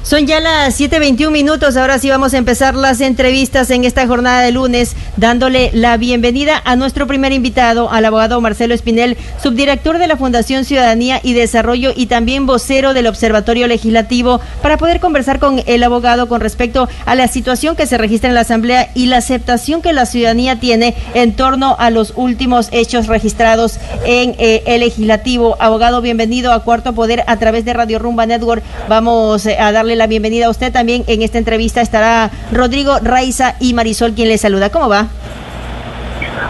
Son ya las 7:21. Ahora sí vamos a empezar las entrevistas en esta jornada de lunes, dándole la bienvenida a nuestro primer invitado, al abogado Marcelo Espinel, subdirector de la Fundación Ciudadanía y Desarrollo y también vocero del Observatorio Legislativo, para poder conversar con el abogado con respecto a la situación que se registra en la Asamblea y la aceptación que la ciudadanía tiene en torno a los últimos hechos registrados en el Legislativo. Abogado, bienvenido a Cuarto Poder a través de Radio Rumba Network. Vamos a darle la bienvenida a usted también. En esta entrevista estará Rodrigo, Raiza y Marisol, quien le saluda. ¿Cómo va?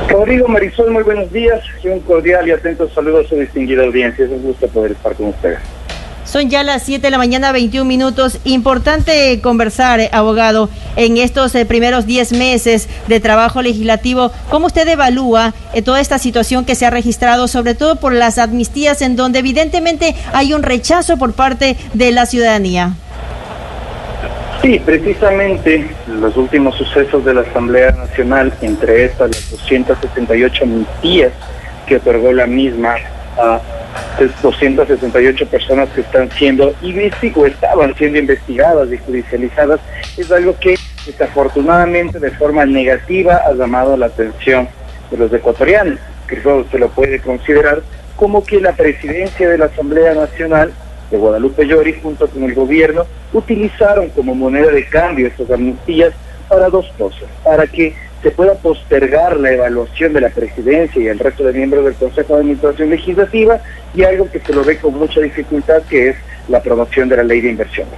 Rodrigo, Marisol, muy buenos días y un cordial y atento saludo a su distinguida audiencia. Es un gusto poder estar con ustedes. Son ya las 7:21. Importante conversar, abogado, en estos primeros 10 meses de trabajo legislativo. ¿Cómo usted evalúa toda esta situación que se ha registrado, sobre todo por las amnistías, en donde evidentemente hay un rechazo por parte de la ciudadanía? Sí, precisamente los últimos sucesos de la Asamblea Nacional, entre estas las 268 amnistías que otorgó la misma a 268 personas que están siendo o estaban siendo investigadas y judicializadas, es algo que desafortunadamente de forma negativa ha llamado la atención de los ecuatorianos, que se lo puede considerar como que la presidencia de la Asamblea Nacional de Guadalupe Llori junto con el gobierno utilizaron como moneda de cambio estas amnistías para dos cosas: para que se pueda postergar la evaluación de la presidencia y el resto de miembros del Consejo de Administración Legislativa, y algo que se lo ve con mucha dificultad, que es la aprobación de la ley de inversiones.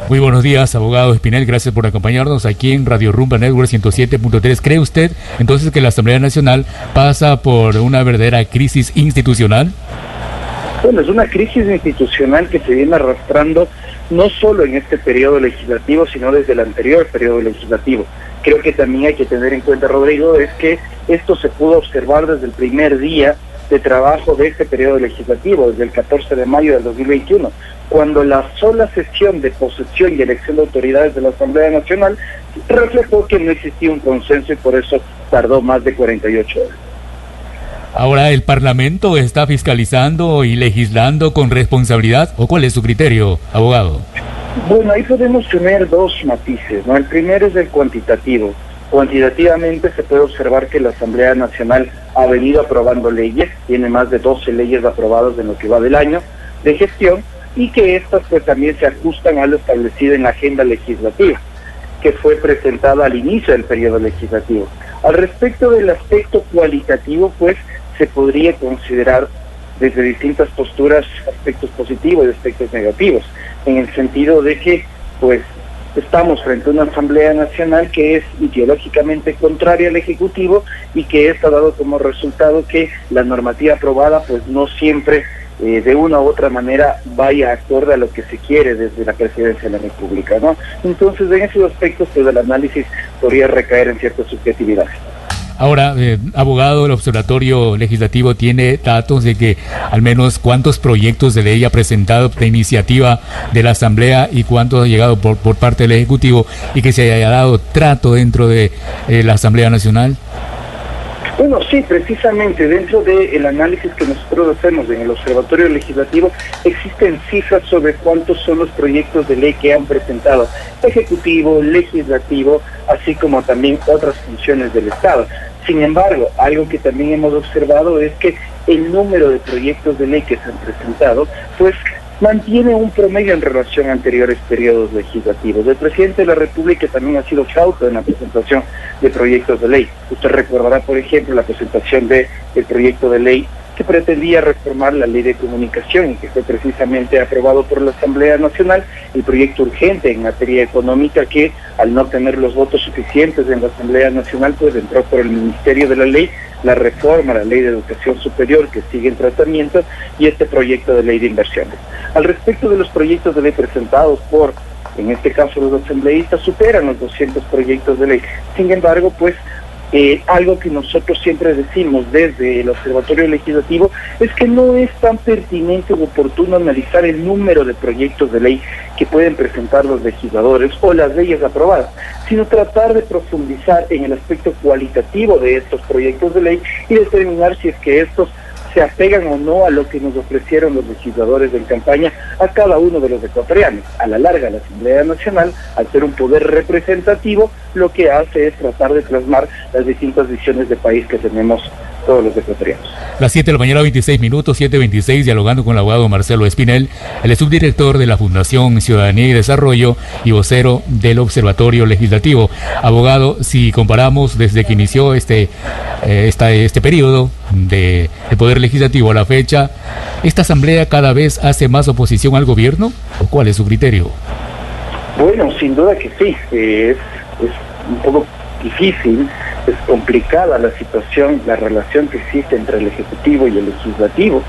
Muy buenos días, abogado Espinel, gracias por acompañarnos aquí en Radio Rumba Network 107.3. ¿Cree usted entonces que la Asamblea Nacional pasa por una verdadera crisis institucional? Bueno, es una crisis institucional que se viene arrastrando no solo en este periodo legislativo, sino desde el anterior periodo legislativo. Creo que también hay que tener en cuenta, Rodrigo, es que esto se pudo observar desde el primer día de trabajo de este periodo legislativo, desde el 14 de mayo del 2021, cuando la sola sesión de posesión y elección de autoridades de la Asamblea Nacional reflejó que no existía un consenso y por eso tardó más de 48 horas. Ahora, ¿el Parlamento está fiscalizando y legislando con responsabilidad? ¿O cuál es su criterio, abogado? Bueno, ahí podemos tener dos matices, ¿no? El primero es el cuantitativo. Cuantitativamente se puede observar que la Asamblea Nacional ha venido aprobando leyes, tiene más de 12 leyes aprobadas en lo que va del año de gestión, y que estas pues también se ajustan a lo establecido en la agenda legislativa, que fue presentada al inicio del periodo legislativo. Al respecto del aspecto cualitativo, pues se podría considerar desde distintas posturas aspectos positivos y aspectos negativos, en el sentido de que pues estamos frente a una Asamblea Nacional que es ideológicamente contraria al Ejecutivo y que esto ha dado como resultado que la normativa aprobada pues no siempre de una u otra manera vaya acorde a lo que se quiere desde la Presidencia de la República, ¿no? Entonces, en esos aspectos pues el análisis podría recaer en cierta subjetividad. Ahora, abogado, el Observatorio Legislativo tiene datos de que al menos cuántos proyectos de ley ha presentado de iniciativa de la Asamblea y cuántos ha llegado por parte del Ejecutivo, y que se haya dado trato dentro de la Asamblea Nacional. Bueno, sí, precisamente dentro del análisis que nosotros hacemos en el Observatorio Legislativo existen cifras sobre cuántos son los proyectos de ley que han presentado Ejecutivo, Legislativo, así como también otras funciones del Estado. Sin embargo, algo que también hemos observado es que el número de proyectos de ley que se han presentado, pues mantiene un promedio en relación a anteriores periodos legislativos. El presidente de la República también ha sido cauto en la presentación de proyectos de ley. Usted recordará, por ejemplo, la presentación del proyecto de ley que pretendía reformar la ley de comunicación y que fue precisamente aprobado por la Asamblea Nacional, el proyecto urgente en materia económica que, al no tener los votos suficientes en la Asamblea Nacional, pues entró por el Ministerio de la Ley, la reforma a la Ley de Educación Superior que sigue en tratamiento, y este proyecto de ley de inversiones. Al respecto de los proyectos de ley presentados por, en este caso, los asambleístas, superan los 200 proyectos de ley. Sin embargo, pues, algo que nosotros siempre decimos desde el Observatorio Legislativo es que no es tan pertinente o oportuno analizar el número de proyectos de ley que pueden presentar los legisladores o las leyes aprobadas, sino tratar de profundizar en el aspecto cualitativo de estos proyectos de ley y determinar si es que estos se apegan o no a lo que nos ofrecieron los legisladores en campaña a cada uno de los ecuatorianos. A la larga, la Asamblea Nacional, al ser un poder representativo, lo que hace es tratar de plasmar las distintas visiones de país que tenemos todos los ecuatorianos. Las 7 de la mañana, 26 minutos, 7:26, dialogando con el abogado Marcelo Espinel, el es subdirector de la Fundación Ciudadanía y Desarrollo y vocero del Observatorio Legislativo. Abogado, si comparamos desde que inició este periodo de Poder Legislativo a la fecha, ¿esta asamblea cada vez hace más oposición al gobierno? ¿O cuál es su criterio? Bueno, sin duda que sí, es un poco difícil, es complicada la situación, la relación que existe entre el Ejecutivo y el Legislativo.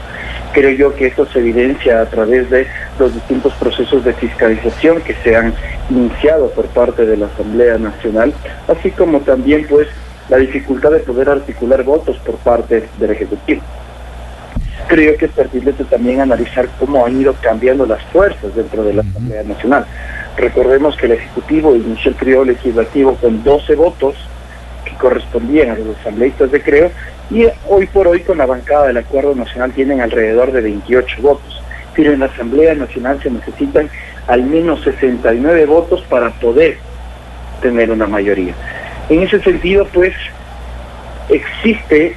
Creo yo que esto se evidencia a través de los distintos procesos de fiscalización que se han iniciado por parte de la Asamblea Nacional, así como también pues la dificultad de poder articular votos por parte del Ejecutivo. Creo que es pertinente también analizar cómo han ido cambiando las fuerzas dentro de la Asamblea Nacional. Recordemos que el Ejecutivo inició el periodo legislativo con 12 votos que correspondían a los asambleístas de Creo, y hoy por hoy con la bancada del Acuerdo Nacional tienen alrededor de 28 votos. Pero en la Asamblea Nacional se necesitan al menos 69 votos para poder tener una mayoría. En ese sentido, pues, existe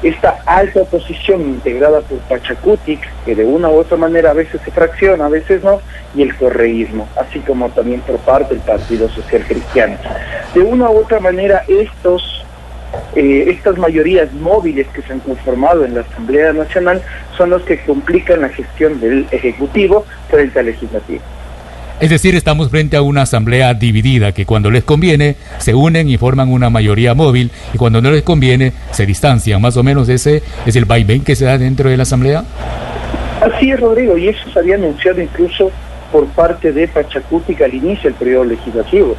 esta alta oposición integrada por Pachacutic, que de una u otra manera a veces se fracciona, a veces no, y el correísmo, así como también por parte del Partido Social Cristiano. De una u otra manera, estas mayorías móviles que se han conformado en la Asamblea Nacional son los que complican la gestión del Ejecutivo frente al Legislativo. Es decir, estamos frente a una asamblea dividida, que cuando les conviene se unen y forman una mayoría móvil, y cuando no les conviene se distancian. Más o menos ese es el vaivén que se da dentro de la asamblea. Así es, Rodrigo, y eso se había anunciado incluso por parte de Pachacutic al inicio del periodo legislativo.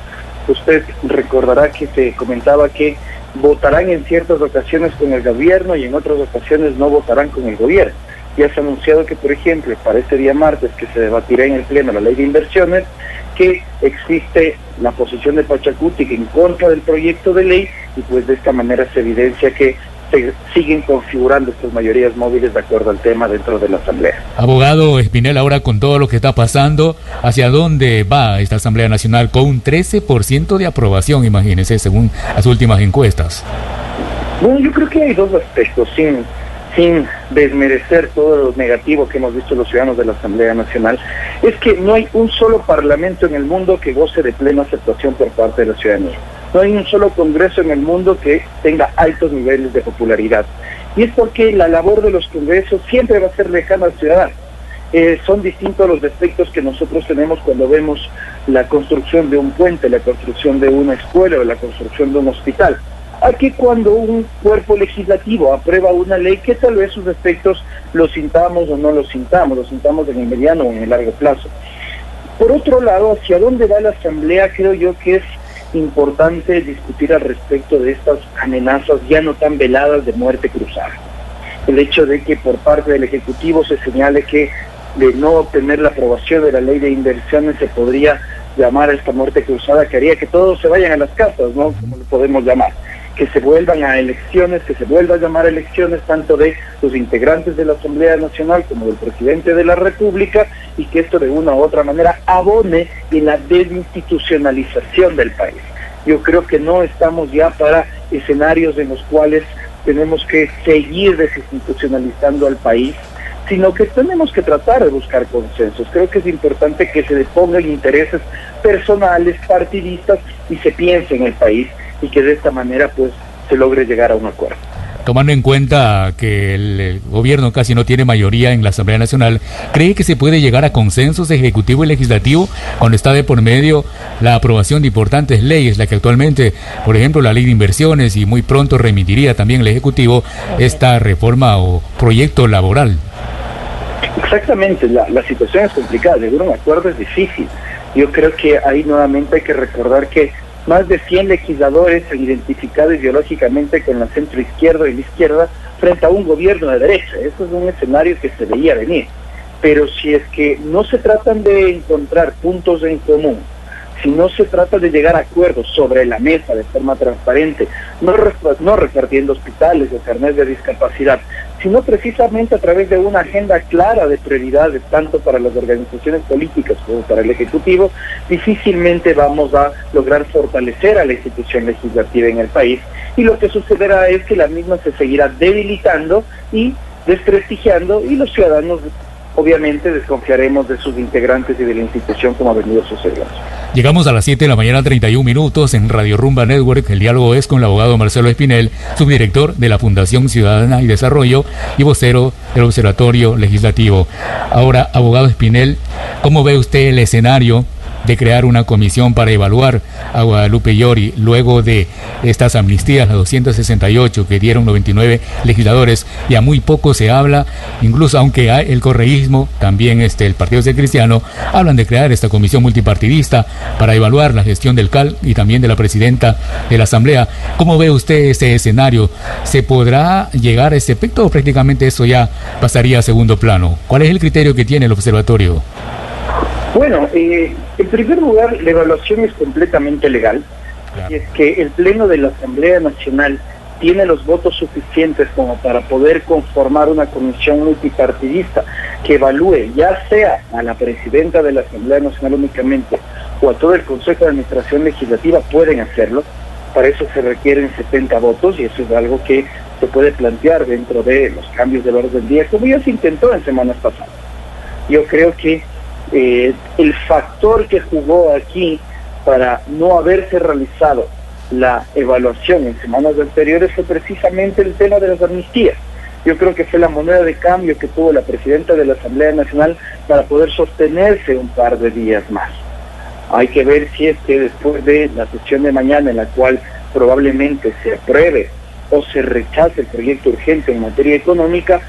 Usted recordará que se comentaba que votarán en ciertas ocasiones con el gobierno y en otras ocasiones no votarán con el gobierno. Ya se ha anunciado que, por ejemplo, para este día martes que se debatirá en el Pleno la Ley de Inversiones, que existe la posición de Pachacutic en contra del proyecto de ley, y pues de esta manera se evidencia que se siguen configurando estas mayorías móviles de acuerdo al tema dentro de la Asamblea. Abogado Espinel, ahora con todo lo que está pasando, ¿hacia dónde va esta Asamblea Nacional? Con un 13% de aprobación, imagínense, según las últimas encuestas. Bueno, yo creo que hay dos aspectos, sin desmerecer todo lo negativo que hemos visto los ciudadanos de la Asamblea Nacional, es que no hay un solo parlamento en el mundo que goce de plena aceptación por parte de la ciudadanía. No hay un solo congreso en el mundo que tenga altos niveles de popularidad. Y es porque la labor de los congresos siempre va a ser lejana al ciudadano. Son distintos los defectos que nosotros tenemos cuando vemos la construcción de un puente, la construcción de una escuela o la construcción de un hospital. Aquí cuando un cuerpo legislativo aprueba una ley que tal vez sus efectos los sintamos o no los sintamos en el mediano o en el largo plazo. Por otro lado, hacia dónde va la Asamblea, creo yo que es importante discutir al respecto de estas amenazas ya no tan veladas de muerte cruzada. El hecho de que por parte del Ejecutivo se señale que de no obtener la aprobación de la Ley de Inversiones se podría llamar a esta muerte cruzada, que haría que todos se vayan a las casas, ¿no? Como lo podemos llamar. Que se vuelvan a elecciones, que se vuelva a llamar a elecciones tanto de los integrantes de la Asamblea Nacional como del presidente de la República, y que esto de una u otra manera abone en la desinstitucionalización del país. Yo creo que no estamos ya para escenarios en los cuales tenemos que seguir desinstitucionalizando al país, sino que tenemos que tratar de buscar consensos. Creo que es importante que se depongan intereses personales, partidistas, y se piense en el país, y que de esta manera pues se logre llegar a un acuerdo. Tomando en cuenta que el gobierno casi no tiene mayoría en la Asamblea Nacional, ¿cree que se puede llegar a consensos ejecutivo y legislativo cuando está de por medio la aprobación de importantes leyes, la que actualmente, por ejemplo, la Ley de Inversiones, y muy pronto remitiría también el Ejecutivo esta reforma o proyecto laboral? Exactamente, la situación es complicada, llegar a un acuerdo es difícil. Yo creo que ahí nuevamente hay que recordar que más de 100 legisladores se han identificado ideológicamente con la centroizquierda y la izquierda frente a un gobierno de derecha. Eso es un escenario que se veía venir. Pero si es que no se tratan de encontrar puntos en común, si no se trata de llegar a acuerdos sobre la mesa de forma transparente, no repartiendo hospitales o carnets de discapacidad, sino precisamente a través de una agenda clara de prioridades, tanto para las organizaciones políticas como para el Ejecutivo, difícilmente vamos a lograr fortalecer a la institución legislativa en el país, y lo que sucederá es que la misma se seguirá debilitando y desprestigiando, y los ciudadanos obviamente desconfiaremos de sus integrantes y de la institución, como ha venido sucediendo. Llegamos a las 7 de la mañana, 31 minutos, en Radio Rumba Network. El diálogo es con el abogado Marcelo Espinel, subdirector de la Fundación Ciudadana y Desarrollo y vocero del Observatorio Legislativo. Ahora, abogado Espinel, ¿cómo ve usted el escenario de crear una comisión para evaluar a Guadalupe Llori luego de estas amnistías, las 268 que dieron 99 legisladores? Ya muy poco se habla, incluso aunque hay el correísmo, también el Partido Social Cristiano, hablan de crear esta comisión multipartidista para evaluar la gestión del CAL y también de la presidenta de la Asamblea. ¿Cómo ve usted ese escenario? ¿Se podrá llegar a ese efecto o prácticamente eso ya pasaría a segundo plano? ¿Cuál es el criterio que tiene el observatorio? Bueno, en primer lugar, la evaluación es completamente legal. Claro. Y es que el Pleno de la Asamblea Nacional tiene los votos suficientes como para poder conformar una comisión multipartidista que evalúe ya sea a la presidenta de la Asamblea Nacional únicamente o a todo el Consejo de Administración Legislativa. Pueden hacerlo. Para eso se requieren 70 votos, y eso es algo que se puede plantear dentro de los cambios del orden del día, como ya se intentó en semanas pasadas. Yo creo que el factor que jugó aquí para no haberse realizado la evaluación en semanas anteriores fue precisamente el tema de las amnistías. Yo creo que fue la moneda de cambio que tuvo la presidenta de la Asamblea Nacional para poder sostenerse un par de días más. Hay que ver si es que después de la sesión de mañana, en la cual probablemente se apruebe o se rechace el proyecto urgente en materia económica,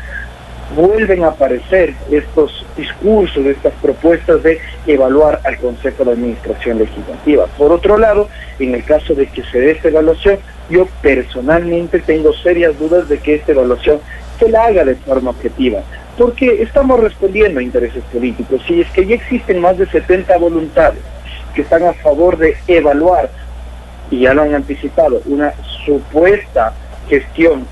vuelven a aparecer estos discursos, estas propuestas de evaluar al Consejo de Administración Legislativa. Por otro lado, en el caso de que se dé esta evaluación, yo personalmente tengo serias dudas de que esta evaluación se la haga de forma objetiva, porque estamos respondiendo a intereses políticos. Si es que ya existen más de 70 voluntades que están a favor de evaluar, y ya lo han anticipado, una supuesta gestión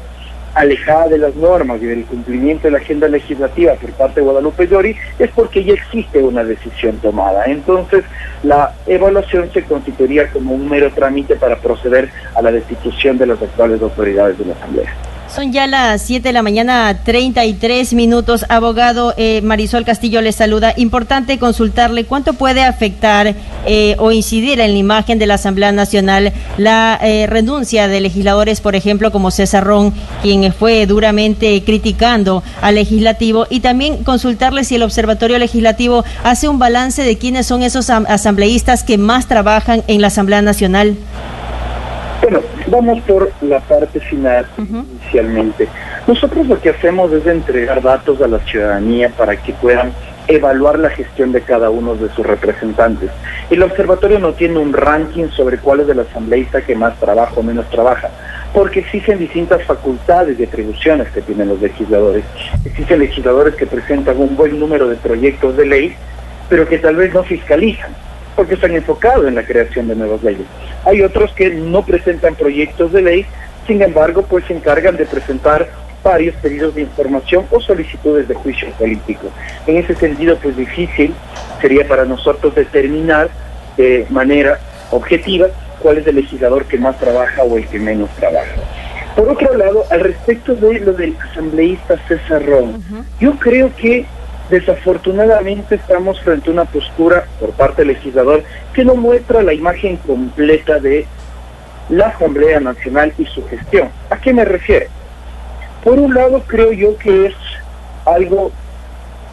alejada de las normas y del cumplimiento de la agenda legislativa por parte de Guadalupe Llori, es porque ya existe una decisión tomada. Entonces, la evaluación se constituiría como un mero trámite para proceder a la destitución de las actuales autoridades de la Asamblea. Son ya las 7 de la mañana, 33 minutos. Abogado, Marisol Castillo le saluda. Importante consultarle cuánto puede afectar o incidir en la imagen de la Asamblea Nacional la renuncia de legisladores, por ejemplo, como César Ron, quien fue duramente criticando al legislativo, y también consultarle si el Observatorio Legislativo hace un balance de quiénes son esos asambleístas que más trabajan en la Asamblea Nacional. Bueno, vamos por la parte final. Inicialmente. Nosotros lo que hacemos es entregar datos a la ciudadanía para que puedan evaluar la gestión de cada uno de sus representantes. El observatorio no tiene un ranking sobre cuál es el asambleísta que más trabaja o menos trabaja, porque existen distintas facultades y atribuciones que tienen los legisladores. Existen legisladores que presentan un buen número de proyectos de ley, pero que tal vez no fiscalizan, porque están enfocados en la creación de nuevas leyes. Hay otros que no presentan proyectos de ley, sin embargo, pues se encargan de presentar varios pedidos de información o solicitudes de juicio político. En ese sentido, pues difícil sería para nosotros determinar de manera objetiva cuál es el legislador que más trabaja o el que menos trabaja. Por otro lado, al respecto de lo del asambleísta César Ron, yo creo que desafortunadamente estamos frente a una postura por parte del legislador que no muestra la imagen completa de la Asamblea Nacional y su gestión. ¿A qué me refiero? Por un lado, creo yo que es algo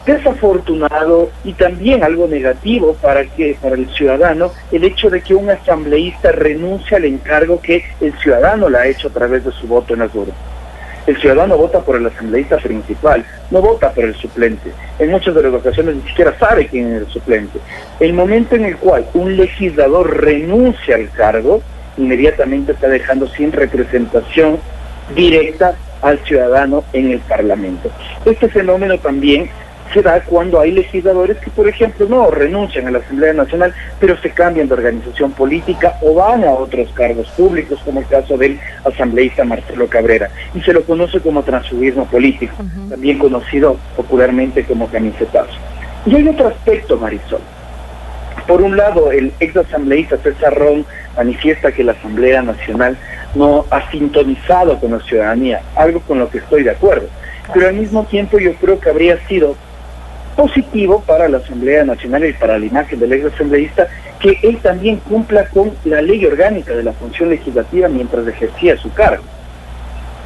desafortunado y también algo negativo para el ciudadano el hecho de que un asambleísta renuncie al encargo que el ciudadano le ha hecho a través de su voto en las urnas. El ciudadano vota por el asambleísta principal, no vota por el suplente. En muchas de las ocasiones ni siquiera sabe quién es el suplente. El momento en el cual un legislador renuncia al cargo, inmediatamente está dejando sin representación directa al ciudadano en el Parlamento. Este fenómeno también se da cuando hay legisladores que, por ejemplo, no renuncian a la Asamblea Nacional, pero se cambian de organización política o van a otros cargos públicos, como el caso del asambleísta Marcelo Cabrera, y se lo conoce como transfugismo político, también conocido popularmente como camisetazo. Y hay otro aspecto, Marisol. Por un lado, el ex asambleísta César Ron manifiesta que la Asamblea Nacional no ha sintonizado con la ciudadanía, algo con lo que estoy de acuerdo, pero al mismo tiempo yo creo que habría sido positivo para la Asamblea Nacional y para la imagen del ex asambleísta que él también cumpla con la ley orgánica de la función legislativa mientras ejercía su cargo.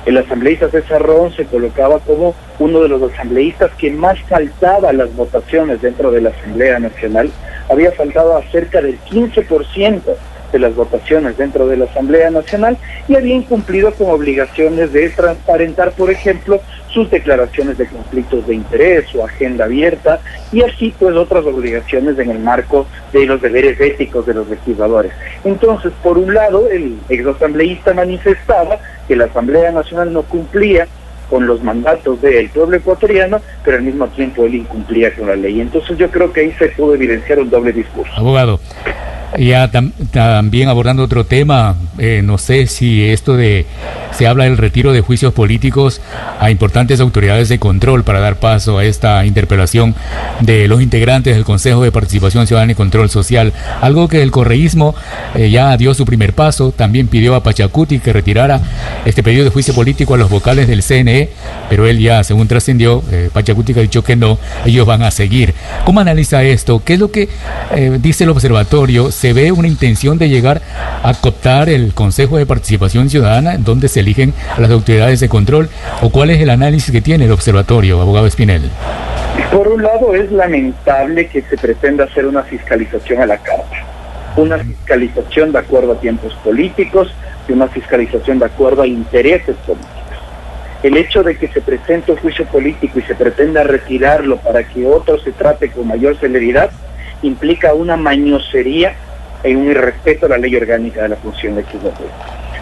El asambleísta César Ron se colocaba como uno de los asambleístas que más faltaba a las votaciones dentro de la Asamblea Nacional. Había faltado a cerca del 15% de las votaciones dentro de la Asamblea Nacional y había incumplido con obligaciones de transparentar, por ejemplo, sus declaraciones de conflictos de interés, su agenda abierta y así pues otras obligaciones en el marco de los deberes éticos de los legisladores. Entonces, por un lado, el exasambleísta manifestaba que la Asamblea Nacional no cumplía con los mandatos del pueblo ecuatoriano, pero al mismo tiempo él incumplía con la ley. Entonces yo creo que ahí se pudo evidenciar un doble discurso. Abogado, ya también abordando otro tema, no sé si se habla del retiro de juicios políticos a importantes autoridades de control para dar paso a esta interpelación de los integrantes del Consejo de Participación Ciudadana y Control Social, algo que el correísmo ya dio su primer paso, también pidió a Pachacuti que retirara este pedido de juicio político a los vocales del CNE, pero él ya, según trascendió, Pachacuti ha dicho que no, ellos van a seguir. ¿Cómo analiza esto? ¿Qué es lo que dice el observatorio? ¿Se ve una intención de llegar a cooptar el Consejo de Participación Ciudadana, donde se eligen a las autoridades de control? ¿O cuál es el análisis que tiene el observatorio, abogado Espinel? Por un lado, es lamentable que se pretenda hacer una fiscalización a la carta. Una fiscalización de acuerdo a tiempos políticos y una fiscalización de acuerdo a intereses políticos. El hecho de que se presente un juicio político y se pretenda retirarlo para que otro se trate con mayor celeridad implica una mañosería en un irrespeto a la ley orgánica de la función legislativa.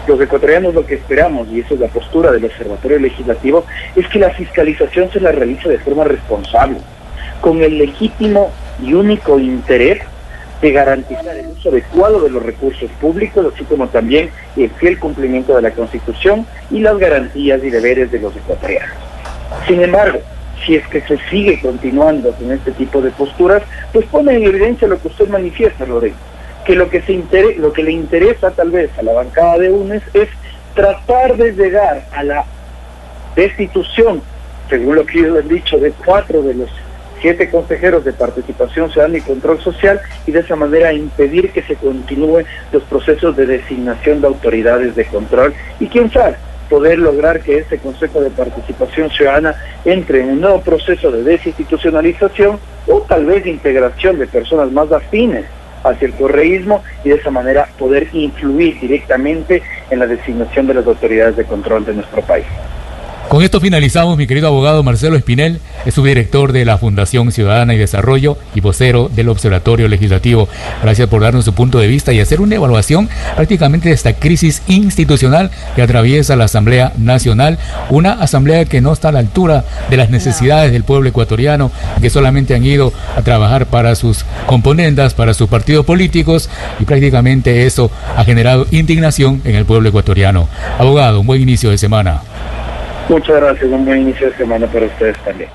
Los ecuatorianos lo que esperamos, y esa es la postura del Observatorio Legislativo, es que la fiscalización se la realice de forma responsable, con el legítimo y único interés de garantizar el uso adecuado de los recursos públicos, así como también el fiel cumplimiento de la Constitución y las garantías y deberes de los ecuatorianos. Sin embargo, si es que se sigue continuando con este tipo de posturas, pues pone en evidencia lo que usted manifiesta, Lorena, que lo que le interesa tal vez a la bancada de UNES es tratar de llegar a la destitución, según lo que ellos han dicho, de 4 de los 7 consejeros de Participación Ciudadana y Control Social, y de esa manera impedir que se continúen los procesos de designación de autoridades de control y quién sabe, poder lograr que este Consejo de Participación Ciudadana entre en un nuevo proceso de desinstitucionalización o tal vez de integración de personas más afines hacia el correísmo y de esa manera poder influir directamente en la designación de las autoridades de control de nuestro país. Con esto finalizamos, mi querido abogado Marcelo Espinel, es subdirector de la Fundación Ciudadana y Desarrollo y vocero del Observatorio Legislativo. Gracias por darnos su punto de vista y hacer una evaluación prácticamente de esta crisis institucional que atraviesa la Asamblea Nacional, una asamblea que no está a la altura de las necesidades del pueblo ecuatoriano, que solamente han ido a trabajar para sus componendas, para sus partidos políticos, y prácticamente eso ha generado indignación en el pueblo ecuatoriano. Abogado, un buen inicio de semana. Muchas gracias, un buen inicio de semana para ustedes también.